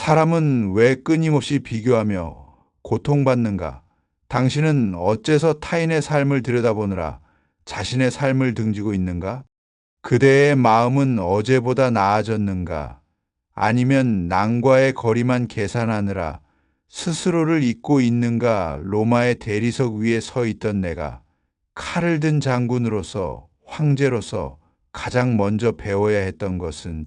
사람은 왜 끊임없이 비교하며 고통받는가? 당신은 어째서 타인의 삶을 들여다보느라 자신의 삶을 등지고 있는가? 그대의 마음은 어제보다 나아졌는가? 아니면 남과의 거리만 계산하느라 스스로를 잊고 있는가? 로마의 대리석 위에 서 있던 내가 칼을 든 장군으로서, 황제로서 가장 먼저 배워야 했던 것은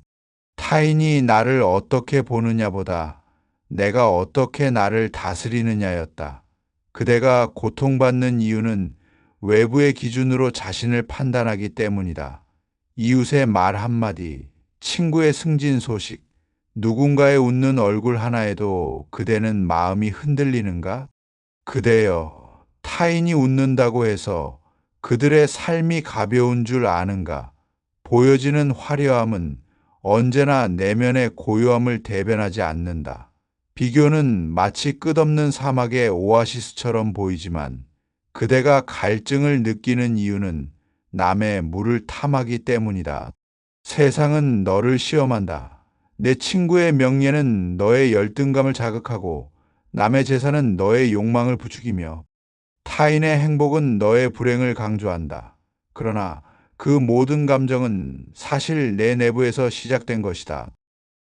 타인이 나를 어떻게 보느냐보다 내가 어떻게 나를 다스리느냐였다. 그대가 고통받는 이유는 외부의 기준으로 자신을 판단하기 때문이다. 이웃의 말 한마디, 친구의 승진 소식, 누군가의 웃는 얼굴 하나에도 그대는 마음이 흔들리는가? 그대여, 타인이 웃는다고 해서 그들의 삶이 가벼운 줄 아는가? 보여지는 화려함은 언제나 내면의 고요함을 대변하지 않는다. 비교는 마치 끝없는 사막의 오아시스처럼 보이지만 그대가 갈증을 느끼는 이유는 남의 물을 탐하기 때문이다. 세상은 너를 시험한다. 내 친구의 명예는 너의 열등감을 자극하고 남의 재산은 너의 욕망을 부추기며 타인의 행복은 너의 불행을 강조한다. 그러나 그 모든 감정은 사실 내 내부에서 시작된 것이다.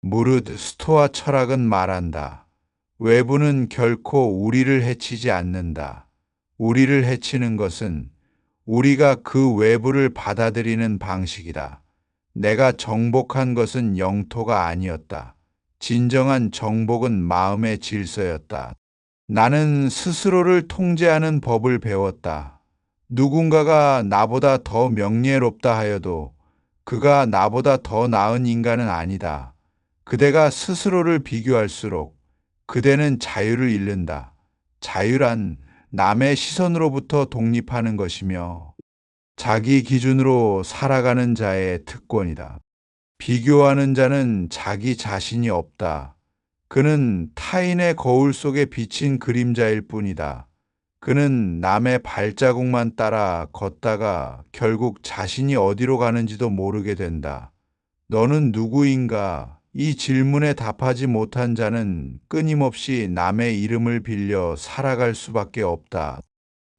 무릇 스토아 철학은 말한다. 외부는 결코 우리를 해치지 않는다. 우리를 해치는 것은 우리가 그 외부를 받아들이는 방식이다. 내가 정복한 것은 영토가 아니었다. 진정한 정복은 마음의 질서였다. 나는 스스로를 통제하는 법을 배웠다. 누군가가 나보다 더 명예롭다 하여도 그가 나보다 더 나은 인간은 아니다. 그대가 스스로를 비교할수록 그대는 자유를 잃는다. 자유란 남의 시선으로부터 독립하는 것이며 자기 기준으로 살아가는 자의 특권이다. 비교하는 자는 자기 자신이 없다. 그는 타인의 거울 속에 비친 그림자일 뿐이다. 그는 남의 발자국만 따라 걷다가 결국 자신이 어디로 가는지도 모르게 된다. 너는 누구인가? 이 질문에 답하지 못한 자는 끊임없이 남의 이름을 빌려 살아갈 수밖에 없다.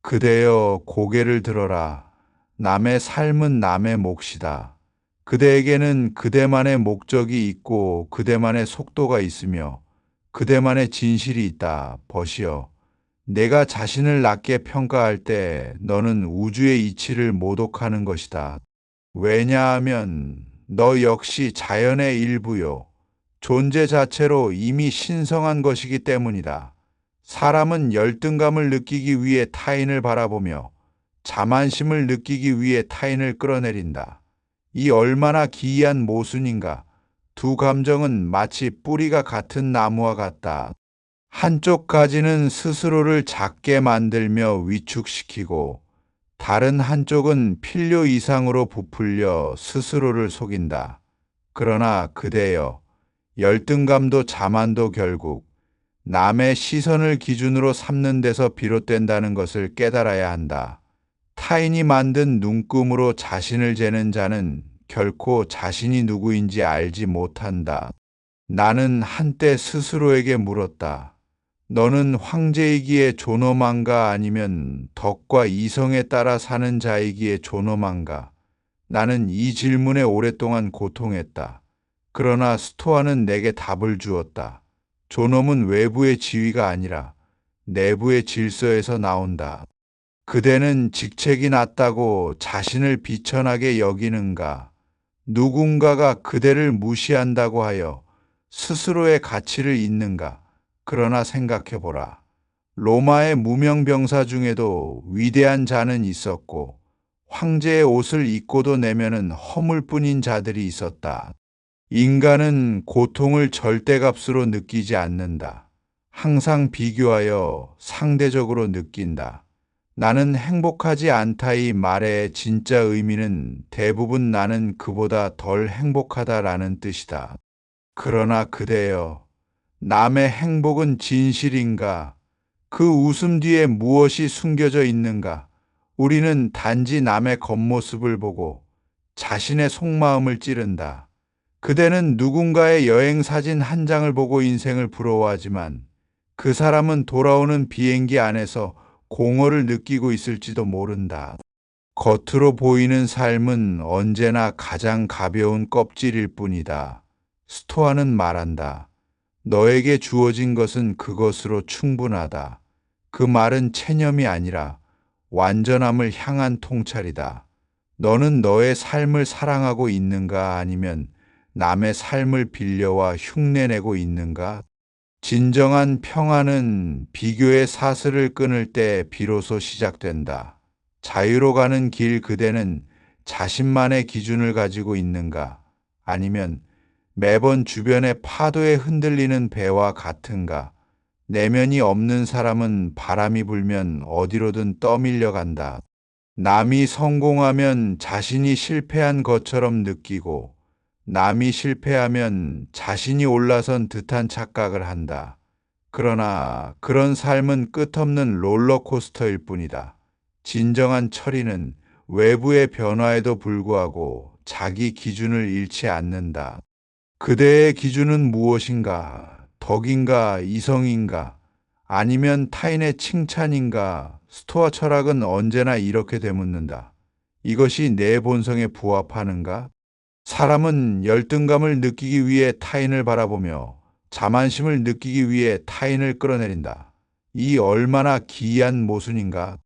그대여 고개를 들어라. 남의 삶은 남의 몫이다. 그대에게는 그대만의 목적이 있고 그대만의 속도가 있으며 그대만의 진실이 있다. 벗이여. 내가 자신을 낮게 평가할 때 너는 우주의 이치를 모독하는 것이다. 왜냐하면 너 역시 자연의 일부요. 존재 자체로 이미 신성한 것이기 때문이다. 사람은 열등감을 느끼기 위해 타인을 바라보며 자만심을 느끼기 위해 타인을 끌어내린다. 이 얼마나 기이한 모순인가. 두 감정은 마치 뿌리가 같은 나무와 같다. 한쪽 가지는 스스로를 작게 만들며 위축시키고 다른 한쪽은 필요 이상으로 부풀려 스스로를 속인다. 그러나 그대여, 열등감도 자만도 결국 남의 시선을 기준으로 삼는 데서 비롯된다는 것을 깨달아야 한다. 타인이 만든 눈금으로 자신을 재는 자는 결코 자신이 누구인지 알지 못한다. 나는 한때 스스로에게 물었다. 너는 황제이기에 존엄한가 아니면 덕과 이성에 따라 사는 자이기에 존엄한가? 나는 이 질문에 오랫동안 고통했다. 그러나 스토아는 내게 답을 주었다. 존엄은 외부의 지위가 아니라 내부의 질서에서 나온다. 그대는 직책이 낮다고 자신을 비천하게 여기는가? 누군가가 그대를 무시한다고 하여 스스로의 가치를 잊는가? 그러나 생각해보라. 로마의 무명병사 중에도 위대한 자는 있었고 황제의 옷을 입고도 내면은 허물뿐인 자들이 있었다. 인간은 고통을 절대값으로 느끼지 않는다. 항상 비교하여 상대적으로 느낀다. 나는 행복하지 않다의 말의 진짜 의미는 대부분 나는 그보다 덜 행복하다라는 뜻이다. 그러나 그대여, 남의 행복은 진실인가? 그 웃음 뒤에 무엇이 숨겨져 있는가? 우리는 단지 남의 겉모습을 보고 자신의 속마음을 찌른다. 그대는 누군가의 여행 사진 한 장을 보고 인생을 부러워하지만 그 사람은 돌아오는 비행기 안에서 공허를 느끼고 있을지도 모른다. 겉으로 보이는 삶은 언제나 가장 가벼운 껍질일 뿐이다. 스토아는 말한다. 너에게 주어진 것은 그것으로 충분하다. 그 말은 체념이 아니라 완전함을 향한 통찰이다. 너는 너의 삶을 사랑하고 있는가 아니면 남의 삶을 빌려와 흉내내고 있는가? 진정한 평화는 비교의 사슬을 끊을 때 비로소 시작된다. 자유로 가는 길 그대는 자신만의 기준을 가지고 있는가? 아니면 매번 주변의 파도에 흔들리는 배와 같은가? 내면이 없는 사람은 바람이 불면 어디로든 떠밀려 간다. 남이 성공하면 자신이 실패한 것처럼 느끼고 남이 실패하면 자신이 올라선 듯한 착각을 한다. 그러나 그런 삶은 끝없는 롤러코스터일 뿐이다. 진정한 철이는 외부의 변화에도 불구하고 자기 기준을 잃지 않는다. 그대의 기준은 무엇인가? 덕인가? 이성인가? 아니면 타인의 칭찬인가? 스토아 철학은 언제나 이렇게 되묻는다. 이것이 내 본성에 부합하는가? 사람은 열등감을 느끼기 위해 타인을 바라보며 자만심을 느끼기 위해 타인을 끌어내린다. 이 얼마나 기이한 모순인가?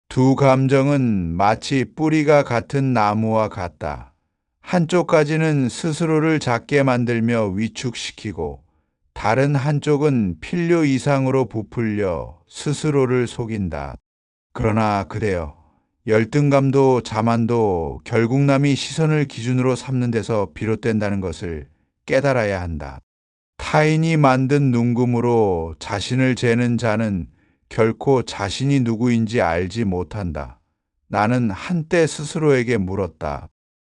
두 감정은 마치 뿌리가 같은 나무와 같다. 한쪽까지는 스스로를 작게 만들며 위축시키고 다른 한쪽은 필요 이상으로 부풀려 스스로를 속인다. 그러나 그대여, 열등감도 자만도 결국 남이 시선을 기준으로 삼는 데서 비롯된다는 것을 깨달아야 한다. 타인이 만든 눈금으로 자신을 재는 자는 결코 자신이 누구인지 알지 못한다. 나는 한때 스스로에게 물었다.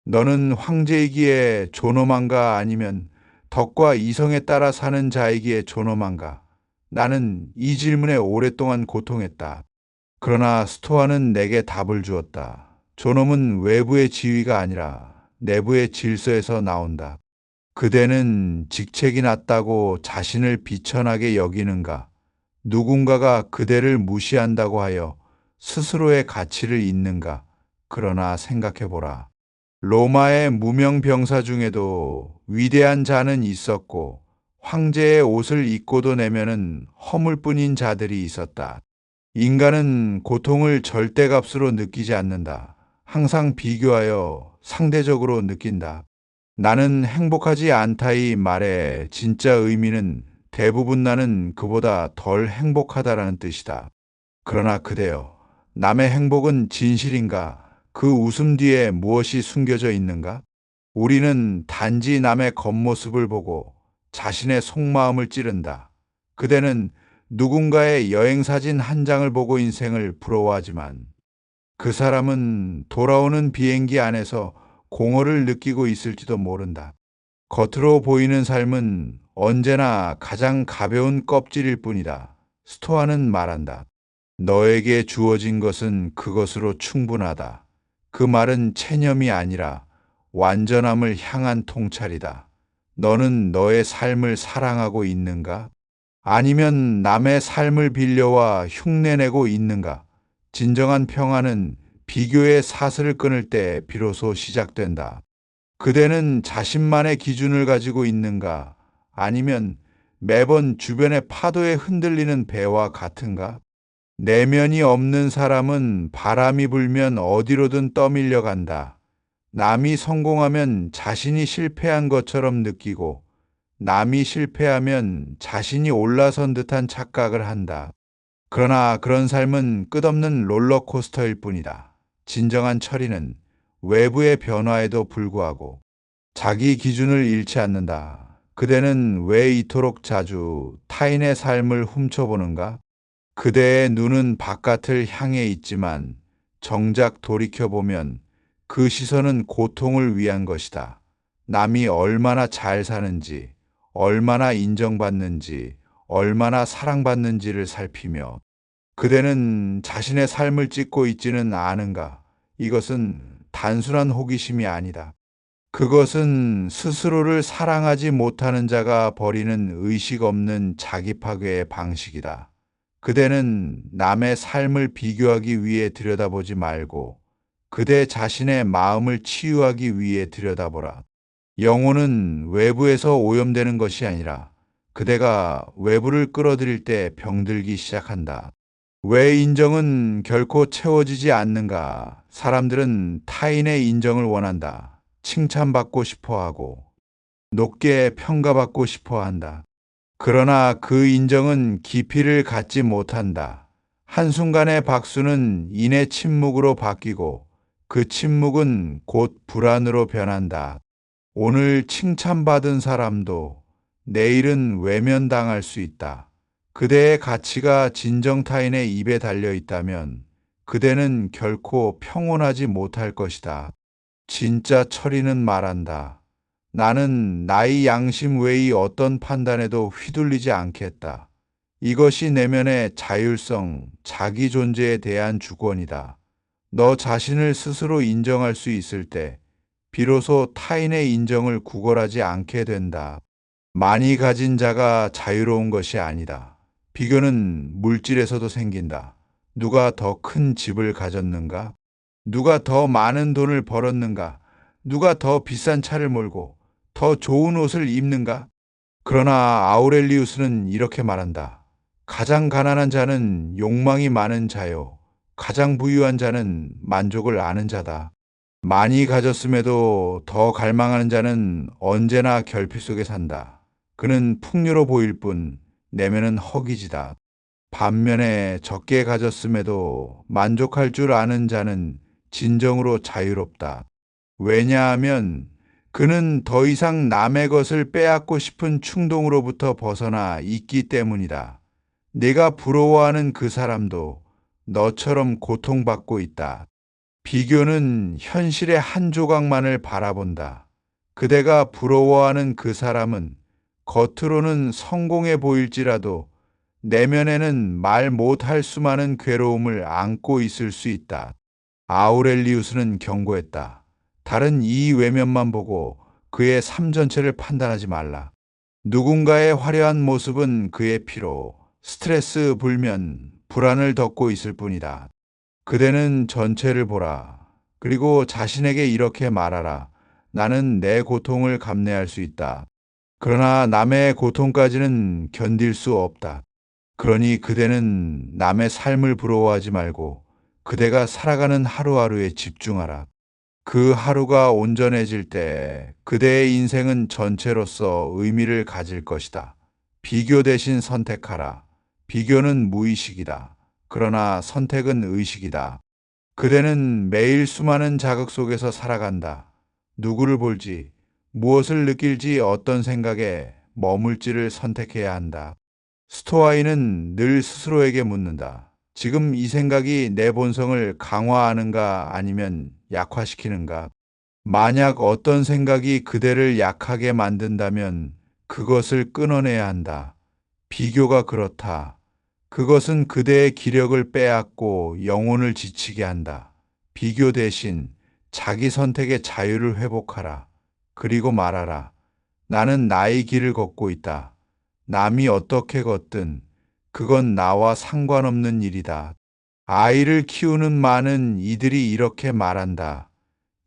너는 황제이기에 존엄한가 아니면 덕과 이성에 따라 사는 자이기에 존엄한가? 나는 이 질문에 오랫동안 고통했다. 그러나 스토아는 내게 답을 주었다. 존엄은 외부의 지위가 아니라 내부의 질서에서 나온다. 그대는 직책이 낮다고 자신을 비천하게 여기는가? 누군가가 그대를 무시한다고 하여 스스로의 가치를 잊는가? 그러나 생각해보라. 로마의 무명 병사 중에도 위대한 자는 있었고 황제의 옷을 입고도 내면은 허물뿐인 자들이 있었다. 인간은 고통을 절대값으로 느끼지 않는다. 항상 비교하여 상대적으로 느낀다. 나는 행복하지 않다의 말의 진짜 의미는 대부분 나는 그보다 덜 행복하다라는 뜻이다. 그러나 그대여, 남의 행복은 진실인가? 그 웃음 뒤에 무엇이 숨겨져 있는가? 우리는 단지 남의 겉모습을 보고 자신의 속마음을 찌른다. 그대는 누군가의 여행사진 한 장을 보고 인생을 부러워하지만 그 사람은 돌아오는 비행기 안에서 공허를 느끼고 있을지도 모른다. 겉으로 보이는 삶은 언제나 가장 가벼운 껍질일 뿐이다. 스토아는 말한다. 너에게 주어진 것은 그것으로 충분하다. 그 말은 체념이 아니라 완전함을 향한 통찰이다. 너는 너의 삶을 사랑하고 있는가? 아니면 남의 삶을 빌려와 흉내내고 있는가? 진정한 평화는 비교의 사슬을 끊을 때 비로소 시작된다. 그대는 자신만의 기준을 가지고 있는가? 아니면 매번 주변의 파도에 흔들리는 배와 같은가? 내면이 없는 사람은 바람이 불면 어디로든 떠밀려 간다. 남이 성공하면 자신이 실패한 것처럼 느끼고 남이 실패하면 자신이 올라선 듯한 착각을 한다. 그러나 그런 삶은 끝없는 롤러코스터일 뿐이다. 진정한 철이는 외부의 변화에도 불구하고 자기 기준을 잃지 않는다. 그대는 왜 이토록 자주 타인의 삶을 훔쳐보는가? 그대의 눈은 바깥을 향해 있지만 정작 돌이켜보면 그 시선은 고통을 위한 것이다. 남이 얼마나 잘 사는지, 얼마나 인정받는지, 얼마나 사랑받는지를 살피며 그대는 자신의 삶을 찍고 있지는 않은가? 이것은 단순한 호기심이 아니다. 그것은 스스로를 사랑하지 못하는 자가 버리는 의식 없는 자기 파괴의 방식이다. 그대는 남의 삶을 비교하기 위해 들여다보지 말고 그대 자신의 마음을 치유하기 위해 들여다보라. 영혼은 외부에서 오염되는 것이 아니라 그대가 외부를 끌어들일 때 병들기 시작한다. 왜 인정은 결코 채워지지 않는가? 사람들은 타인의 인정을 원한다. 칭찬받고 싶어 하고, 높게 평가받고 싶어 한다. 그러나 그 인정은 깊이를 갖지 못한다. 한순간의 박수는 이내 침묵으로 바뀌고 그 침묵은 곧 불안으로 변한다. 오늘 칭찬받은 사람도 내일은 외면당할 수 있다. 그대의 가치가 진정 타인의 입에 달려 있다면 그대는 결코 평온하지 못할 것이다. 진짜 철이는 말한다. 나는 나의 양심 외의 어떤 판단에도 휘둘리지 않겠다. 이것이 내면의 자율성, 자기 존재에 대한 주권이다. 너 자신을 스스로 인정할 수 있을 때 비로소 타인의 인정을 구걸하지 않게 된다. 많이 가진 자가 자유로운 것이 아니다. 비교는 물질에서도 생긴다. 누가 더 큰 집을 가졌는가? 누가 더 많은 돈을 벌었는가? 누가 더 비싼 차를 몰고 더 좋은 옷을 입는가? 그러나 아우렐리우스는 이렇게 말한다. 가장 가난한 자는 욕망이 많은 자요. 가장 부유한 자는 만족을 아는 자다. 많이 가졌음에도 더 갈망하는 자는 언제나 결핍 속에 산다. 그는 풍요로 보일 뿐 내면은 허기지다. 반면에 적게 가졌음에도 만족할 줄 아는 자는 진정으로 자유롭다. 왜냐하면 그는 더 이상 남의 것을 빼앗고 싶은 충동으로부터 벗어나 있기 때문이다. 내가 부러워하는 그 사람도 너처럼 고통받고 있다. 비교는 현실의 한 조각만을 바라본다. 그대가 부러워하는 그 사람은 겉으로는 성공해 보일지라도 내면에는 말 못할 수많은 괴로움을 안고 있을 수 있다. 아우렐리우스는 경고했다. 다른 이 외면만 보고 그의 삶 전체를 판단하지 말라. 누군가의 화려한 모습은 그의 피로, 스트레스, 불면, 불안을 덮고 있을 뿐이다. 그대는 전체를 보라. 그리고 자신에게 이렇게 말하라. 나는 내 고통을 감내할 수 있다. 그러나 남의 고통까지는 견딜 수 없다. 그러니 그대는 남의 삶을 부러워하지 말고 그대가 살아가는 하루하루에 집중하라. 그 하루가 온전해질 때 그대의 인생은 전체로서 의미를 가질 것이다. 비교 대신 선택하라. 비교는 무의식이다. 그러나 선택은 의식이다. 그대는 매일 수많은 자극 속에서 살아간다. 누구를 볼지, 무엇을 느낄지 어떤 생각에 머물지를 선택해야 한다. 스토아인은 늘 스스로에게 묻는다. 지금 이 생각이 내 본성을 강화하는가 아니면 약화시키는가? 만약 어떤 생각이 그대를 약하게 만든다면 그것을 끊어내야 한다. 비교가 그렇다. 그것은 그대의 기력을 빼앗고 영혼을 지치게 한다. 비교 대신 자기 선택의 자유를 회복하라. 그리고 말하라. 나는 나의 길을 걷고 있다. 남이 어떻게 걷든 그건 나와 상관없는 일이다. 아이를 키우는 많은 이들이 이렇게 말한다.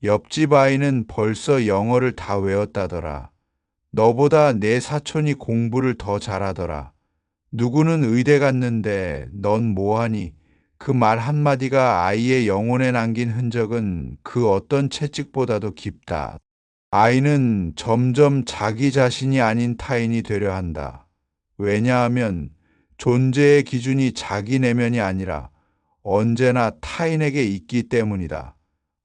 옆집 아이는 벌써 영어를 다 외웠다더라. 너보다 내 사촌이 공부를 더 잘하더라. 누구는 의대 갔는데 넌 뭐하니? 그 말 한마디가 아이의 영혼에 남긴 흔적은 그 어떤 채찍보다도 깊다. 아이는 점점 자기 자신이 아닌 타인이 되려 한다. 왜냐하면 존재의 기준이 자기 내면이 아니라 언제나 타인에게 있기 때문이다.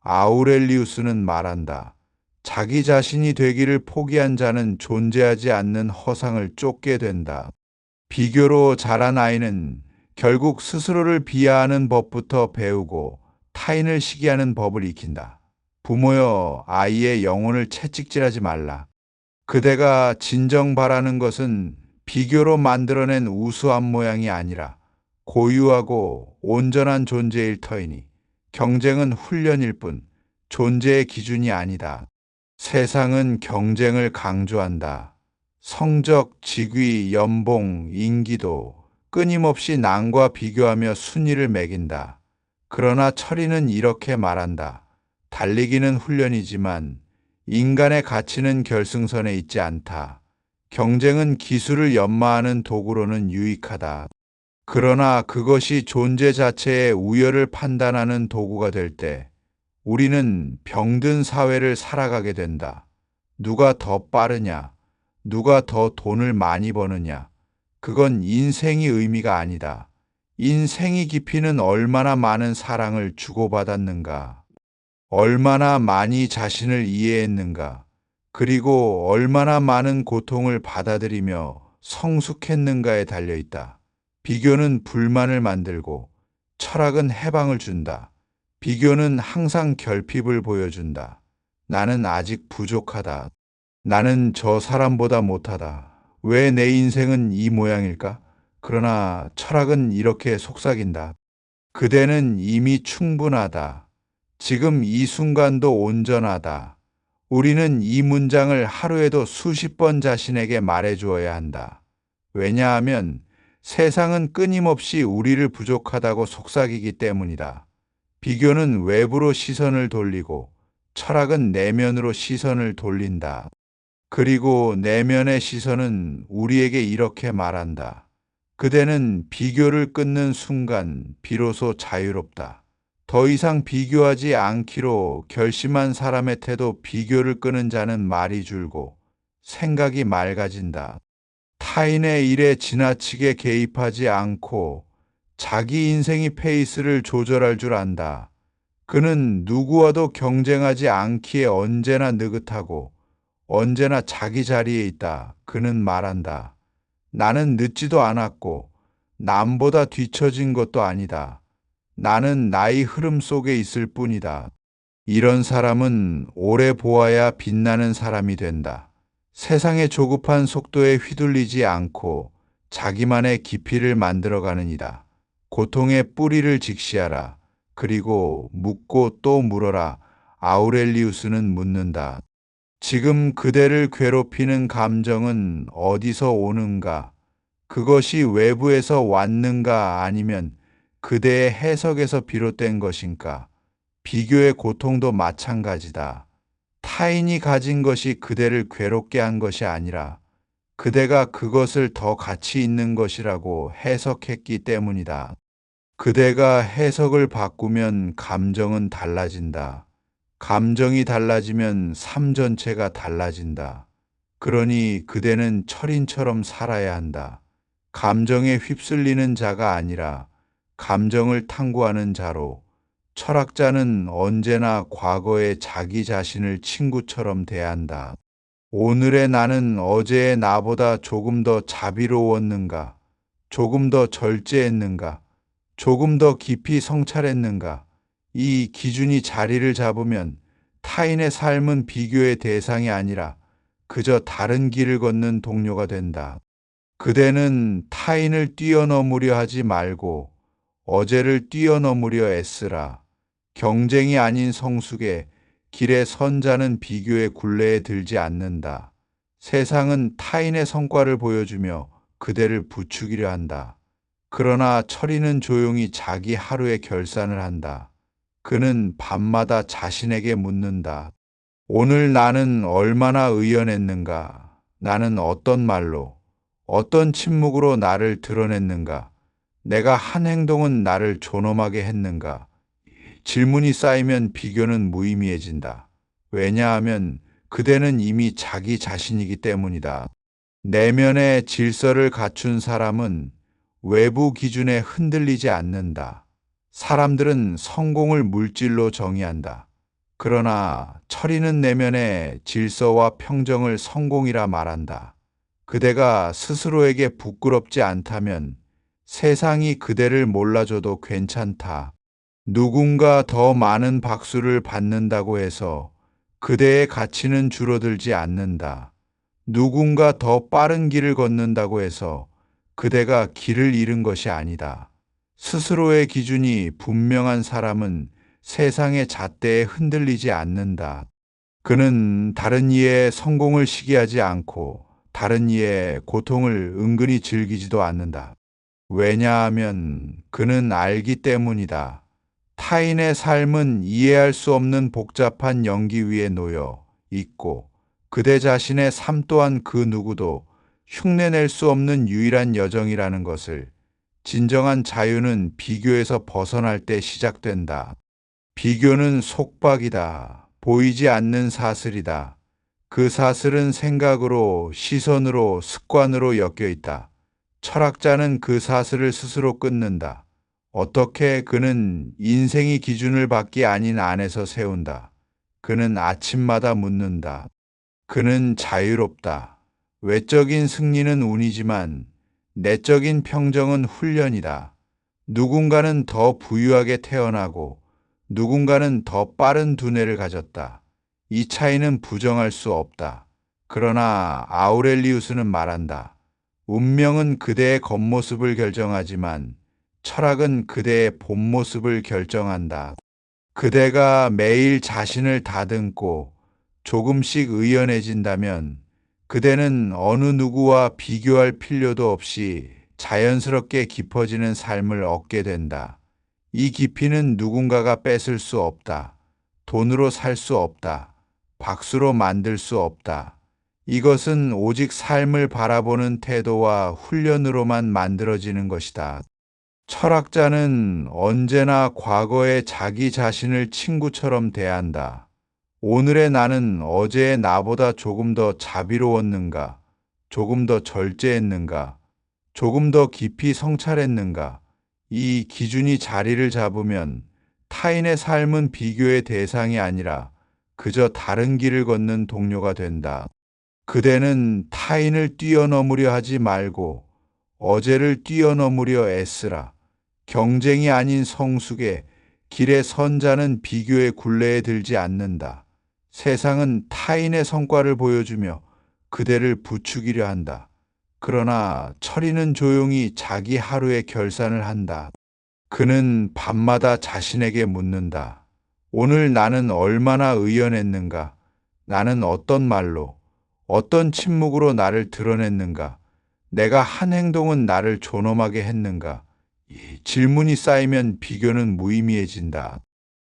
아우렐리우스는 말한다. 자기 자신이 되기를 포기한 자는 존재하지 않는 허상을 쫓게 된다. 비교로 자란 아이는 결국 스스로를 비하하는 법부터 배우고 타인을 시기하는 법을 익힌다. 부모여, 아이의 영혼을 채찍질하지 말라. 그대가 진정 바라는 것은 비교로 만들어낸 우수한 모양이 아니라 고유하고 온전한 존재일 터이니 경쟁은 훈련일 뿐 존재의 기준이 아니다. 세상은 경쟁을 강조한다. 성적, 직위, 연봉, 인기도 끊임없이 남과 비교하며 순위를 매긴다. 그러나 철이는 이렇게 말한다. 달리기는 훈련이지만 인간의 가치는 결승선에 있지 않다. 경쟁은 기술을 연마하는 도구로는 유익하다. 그러나 그것이 존재 자체의 우열을 판단하는 도구가 될 때 우리는 병든 사회를 살아가게 된다. 누가 더 빠르냐, 누가 더 돈을 많이 버느냐, 그건 인생이 의미가 아니다. 인생의 깊이는 얼마나 많은 사랑을 주고받았는가, 얼마나 많이 자신을 이해했는가, 그리고 얼마나 많은 고통을 받아들이며 성숙했는가에 달려 있다. 비교는 불만을 만들고 철학은 해방을 준다. 비교는 항상 결핍을 보여준다. 나는 아직 부족하다. 나는 저 사람보다 못하다. 왜 내 인생은 이 모양일까? 그러나 철학은 이렇게 속삭인다. 그대는 이미 충분하다. 지금 이 순간도 온전하다. 우리는 이 문장을 하루에도 수십 번 자신에게 말해주어야 한다. 왜냐하면 세상은 끊임없이 우리를 부족하다고 속삭이기 때문이다. 비교는 외부로 시선을 돌리고 철학은 내면으로 시선을 돌린다. 그리고 내면의 시선은 우리에게 이렇게 말한다. 그대는 비교를 끊는 순간 비로소 자유롭다. 더 이상 비교하지 않기로 결심한 사람의 태도 비교를 끄는 자는 말이 줄고 생각이 맑아진다. 타인의 일에 지나치게 개입하지 않고 자기 인생의 페이스를 조절할 줄 안다. 그는 누구와도 경쟁하지 않기에 언제나 느긋하고 언제나 자기 자리에 있다. 그는 말한다. 나는 늦지도 않았고 남보다 뒤처진 것도 아니다. 나는 나의 흐름 속에 있을 뿐이다. 이런 사람은 오래 보아야 빛나는 사람이 된다. 세상의 조급한 속도에 휘둘리지 않고 자기만의 깊이를 만들어가는 이다. 고통의 뿌리를 직시하라. 그리고 묻고 또 물어라. 아우렐리우스는 묻는다. 지금 그대를 괴롭히는 감정은 어디서 오는가? 그것이 외부에서 왔는가 아니면 그대의 해석에서 비롯된 것인가? 비교의 고통도 마찬가지다. 타인이 가진 것이 그대를 괴롭게 한 것이 아니라 그대가 그것을 더 가치 있는 것이라고 해석했기 때문이다. 그대가 해석을 바꾸면 감정은 달라진다. 감정이 달라지면 삶 전체가 달라진다. 그러니 그대는 철인처럼 살아야 한다. 감정에 휩쓸리는 자가 아니라 감정을 탐구하는 자로. 철학자는 언제나 과거의 자기 자신을 친구처럼 대한다. 오늘의 나는 어제의 나보다 조금 더 자비로웠는가? 조금 더 절제했는가? 조금 더 깊이 성찰했는가? 이 기준이 자리를 잡으면 타인의 삶은 비교의 대상이 아니라 그저 다른 길을 걷는 동료가 된다. 그대는 타인을 뛰어넘으려 하지 말고 어제를 뛰어넘으려 애쓰라. 경쟁이 아닌 성숙에 길에 선 자는 비교의 굴레에 들지 않는다. 세상은 타인의 성과를 보여주며 그대를 부추기려 한다. 그러나 철이는 조용히 자기 하루의 결산을 한다. 그는 밤마다 자신에게 묻는다. 오늘 나는 얼마나 의연했는가? 나는 어떤 말로, 어떤 침묵으로 나를 드러냈는가? 내가 한 행동은 나를 존엄하게 했는가? 질문이 쌓이면 비교는 무의미해진다. 왜냐하면 그대는 이미 자기 자신이기 때문이다. 내면의 질서를 갖춘 사람은 외부 기준에 흔들리지 않는다. 사람들은 성공을 물질로 정의한다. 그러나 철이는 내면의 질서와 평정을 성공이라 말한다. 그대가 스스로에게 부끄럽지 않다면 세상이 그대를 몰라줘도 괜찮다. 누군가 더 많은 박수를 받는다고 해서 그대의 가치는 줄어들지 않는다. 누군가 더 빠른 길을 걷는다고 해서 그대가 길을 잃은 것이 아니다. 스스로의 기준이 분명한 사람은 세상의 잣대에 흔들리지 않는다. 그는 다른 이의 성공을 시기하지 않고 다른 이의 고통을 은근히 즐기지도 않는다. 왜냐하면 그는 알기 때문이다. 타인의 삶은 이해할 수 없는 복잡한 연기 위에 놓여 있고 그대 자신의 삶 또한 그 누구도 흉내낼 수 없는 유일한 여정이라는 것을. 진정한 자유는 비교에서 벗어날 때 시작된다. 비교는 속박이다. 보이지 않는 사슬이다. 그 사슬은 생각으로, 시선으로, 습관으로 엮여 있다. 철학자는 그 사슬을 스스로 끊는다. 어떻게? 그는 인생이 기준을 밖이 아닌 안에서 세운다. 그는 아침마다 묻는다. 그는 자유롭다. 외적인 승리는 운이지만 내적인 평정은 훈련이다. 누군가는 더 부유하게 태어나고 누군가는 더 빠른 두뇌를 가졌다. 이 차이는 부정할 수 없다. 그러나 아우렐리우스는 말한다. 운명은 그대의 겉모습을 결정하지만 철학은 그대의 본모습을 결정한다. 그대가 매일 자신을 다듬고 조금씩 의연해진다면 그대는 어느 누구와 비교할 필요도 없이 자연스럽게 깊어지는 삶을 얻게 된다. 이 깊이는 누군가가 뺏을 수 없다. 돈으로 살 수 없다. 박수로 만들 수 없다. 이것은 오직 삶을 바라보는 태도와 훈련으로만 만들어지는 것이다. 철학자는 언제나 과거의 자기 자신을 친구처럼 대한다. 오늘의 나는 어제의 나보다 조금 더 자비로웠는가? 조금 더 절제했는가? 조금 더 깊이 성찰했는가? 이 기준이 자리를 잡으면 타인의 삶은 비교의 대상이 아니라 그저 다른 길을 걷는 동료가 된다. 그대는 타인을 뛰어넘으려 하지 말고 어제를 뛰어넘으려 애쓰라. 경쟁이 아닌 성숙의 길의 선자는 비교의 굴레에 들지 않는다. 세상은 타인의 성과를 보여주며 그대를 부추기려 한다. 그러나 철이는 조용히 자기 하루의 결산을 한다. 그는 밤마다 자신에게 묻는다. 오늘 나는 얼마나 의연했는가? 나는 어떤 말로, 어떤 침묵으로 나를 드러냈는가? 내가 한 행동은 나를 존엄하게 했는가? 이 질문이 쌓이면 비교는 무의미해진다.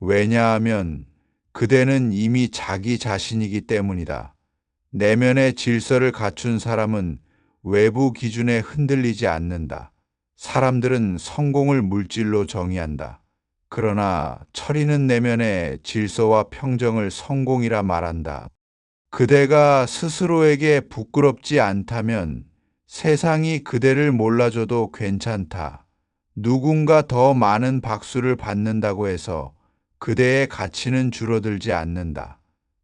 왜냐하면 그대는 이미 자기 자신이기 때문이다. 내면의 질서를 갖춘 사람은 외부 기준에 흔들리지 않는다. 사람들은 성공을 물질로 정의한다. 그러나 철이는 내면의 질서와 평정을 성공이라 말한다. 그대가 스스로에게 부끄럽지 않다면 세상이 그대를 몰라줘도 괜찮다. 누군가 더 많은 박수를 받는다고 해서 그대의 가치는 줄어들지 않는다.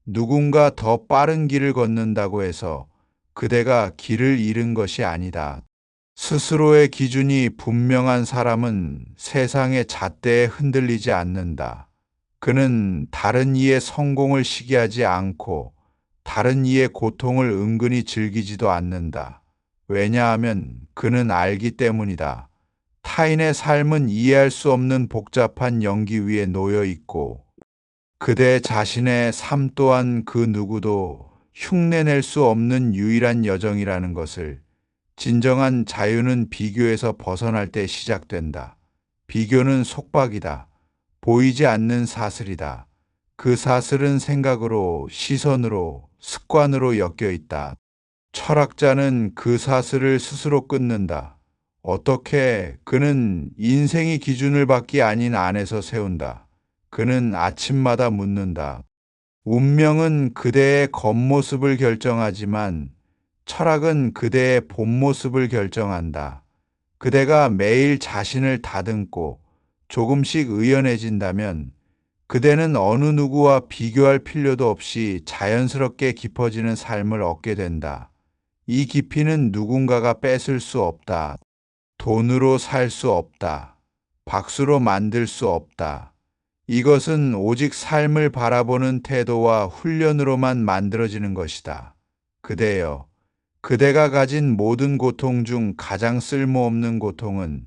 누군가 더 빠른 길을 걷는다고 해서 그대가 길을 잃은 것이 아니다. 스스로의 기준이 분명한 사람은 세상의 잣대에 흔들리지 않는다. 그는 다른 이의 성공을 시기하지 않고 다른 이의 고통을 은근히 즐기지도 않는다. 왜냐하면 그는 알기 때문이다. 타인의 삶은 이해할 수 없는 복잡한 연기 위에 놓여 있고 그대 자신의 삶 또한 그 누구도 흉내낼 수 없는 유일한 여정이라는 것을. 진정한 자유는 비교에서 벗어날 때 시작된다. 비교는 속박이다. 보이지 않는 사슬이다. 그 사슬은 생각으로, 시선으로, 습관으로 엮여 있다. 철학자는 그 사슬을 스스로 끊는다. 어떻게? 그는 인생이 기준을 밖이 아닌 안에서 세운다. 그는 아침마다 묻는다. 운명은 그대의 겉모습을 결정하지만 철학은 그대의 본모습을 결정한다. 그대가 매일 자신을 다듬고 조금씩 의연해진다면 그대는 어느 누구와 비교할 필요도 없이 자연스럽게 깊어지는 삶을 얻게 된다. 이 깊이는 누군가가 뺏을 수 없다. 돈으로 살 수 없다. 박수로 만들 수 없다. 이것은 오직 삶을 바라보는 태도와 훈련으로만 만들어지는 것이다. 그대여, 그대가 가진 모든 고통 중 가장 쓸모없는 고통은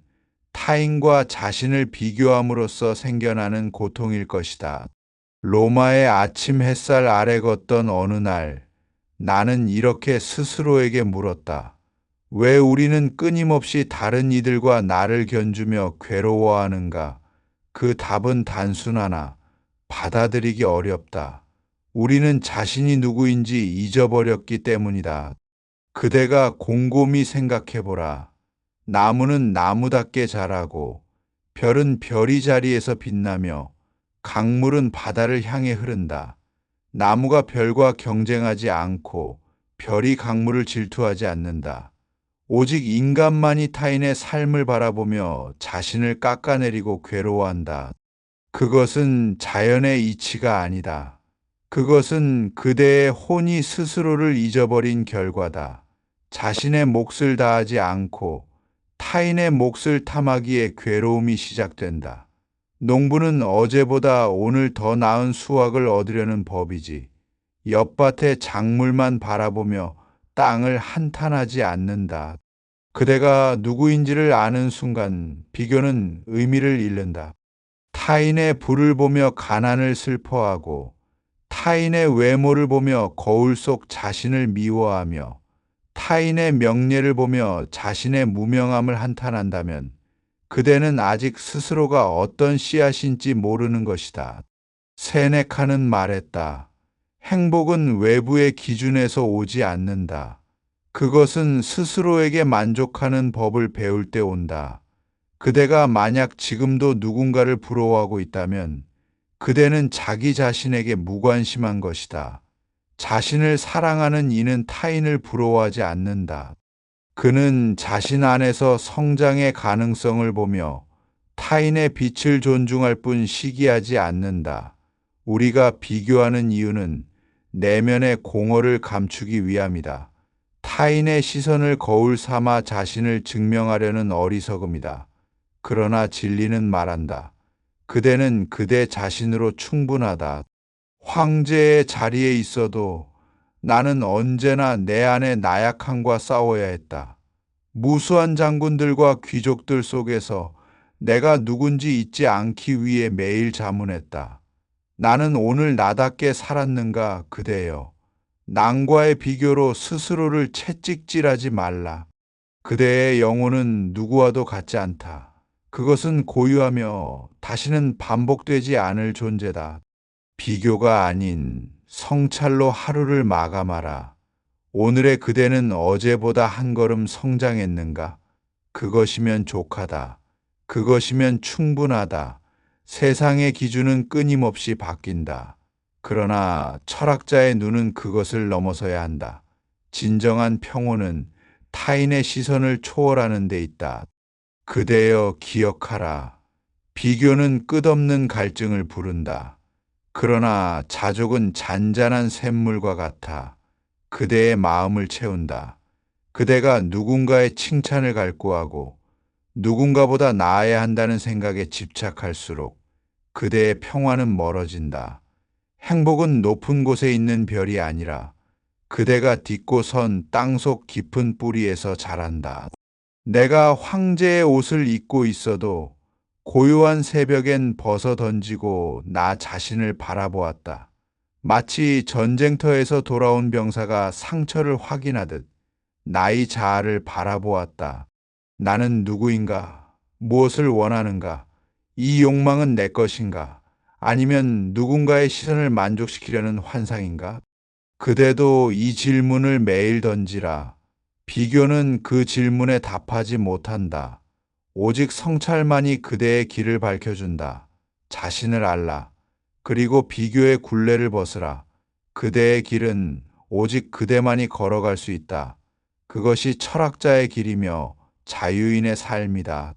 타인과 자신을 비교함으로써 생겨나는 고통일 것이다. 로마의 아침 햇살 아래 걷던 어느 날, 나는 이렇게 스스로에게 물었다. 왜 우리는 끊임없이 다른 이들과 나를 견주며 괴로워하는가? 그 답은 단순하나 받아들이기 어렵다. 우리는 자신이 누구인지 잊어버렸기 때문이다. 그대가 곰곰이 생각해보라. 나무는 나무답게 자라고, 별은 별이 자리에서 빛나며, 강물은 바다를 향해 흐른다. 나무가 별과 경쟁하지 않고, 별이 강물을 질투하지 않는다. 오직 인간만이 타인의 삶을 바라보며 자신을 깎아내리고 괴로워한다. 그것은 자연의 이치가 아니다. 그것은 그대의 혼이 스스로를 잊어버린 결과다. 자신의 몫을 다하지 않고 타인의 몫을 탐하기에 괴로움이 시작된다. 농부는 어제보다 오늘 더 나은 수확을 얻으려는 법이지. 옆밭의 작물만 바라보며 땅을 한탄하지 않는다. 그대가 누구인지를 아는 순간 비교는 의미를 잃는다. 타인의 부를 보며 가난을 슬퍼하고 타인의 외모를 보며 거울 속 자신을 미워하며 타인의 명예를 보며 자신의 무명함을 한탄한다면 그대는 아직 스스로가 어떤 씨앗인지 모르는 것이다. 세네카는 말했다. 행복은 외부의 기준에서 오지 않는다. 그것은 스스로에게 만족하는 법을 배울 때 온다. 그대가 만약 지금도 누군가를 부러워하고 있다면 그대는 자기 자신에게 무관심한 것이다. 자신을 사랑하는 이는 타인을 부러워하지 않는다. 그는 자신 안에서 성장의 가능성을 보며 타인의 빛을 존중할 뿐 시기하지 않는다. 우리가 비교하는 이유는 내면의 공허를 감추기 위함이다. 타인의 시선을 거울 삼아 자신을 증명하려는 어리석음이다. 그러나 진리는 말한다. 그대는 그대 자신으로 충분하다. 황제의 자리에 있어도 나는 언제나 내 안의 나약함과 싸워야 했다. 무수한 장군들과 귀족들 속에서 내가 누군지 잊지 않기 위해 매일 자문했다. 나는 오늘 나답게 살았는가 그대여. 남과의 비교로 스스로를 채찍질하지 말라. 그대의 영혼은 누구와도 같지 않다. 그것은 고유하며 다시는 반복되지 않을 존재다. 비교가 아닌 성찰로 하루를 마감하라. 오늘의 그대는 어제보다 한 걸음 성장했는가? 그것이면 족하다. 그것이면 충분하다. 세상의 기준은 끊임없이 바뀐다. 그러나 철학자의 눈은 그것을 넘어서야 한다. 진정한 평온은 타인의 시선을 초월하는 데 있다. 그대여 기억하라. 비교는 끝없는 갈증을 부른다. 그러나 자족은 잔잔한 샘물과 같아 그대의 마음을 채운다. 그대가 누군가의 칭찬을 갈구하고 누군가보다 나아야 한다는 생각에 집착할수록 그대의 평화는 멀어진다. 행복은 높은 곳에 있는 별이 아니라 그대가 딛고 선 땅속 깊은 뿌리에서 자란다. 내가 황제의 옷을 입고 있어도 고요한 새벽엔 벗어 던지고 나 자신을 바라보았다. 마치 전쟁터에서 돌아온 병사가 상처를 확인하듯 나의 자아를 바라보았다. 나는 누구인가? 무엇을 원하는가? 이 욕망은 내 것인가? 아니면 누군가의 시선을 만족시키려는 환상인가? 그대도 이 질문을 매일 던지라. 비교는 그 질문에 답하지 못한다. 오직 성찰만이 그대의 길을 밝혀준다. 자신을 알라. 그리고 비교의 굴레를 벗으라. 그대의 길은 오직 그대만이 걸어갈 수 있다. 그것이 철학자의 길이며 자유인의 삶이다.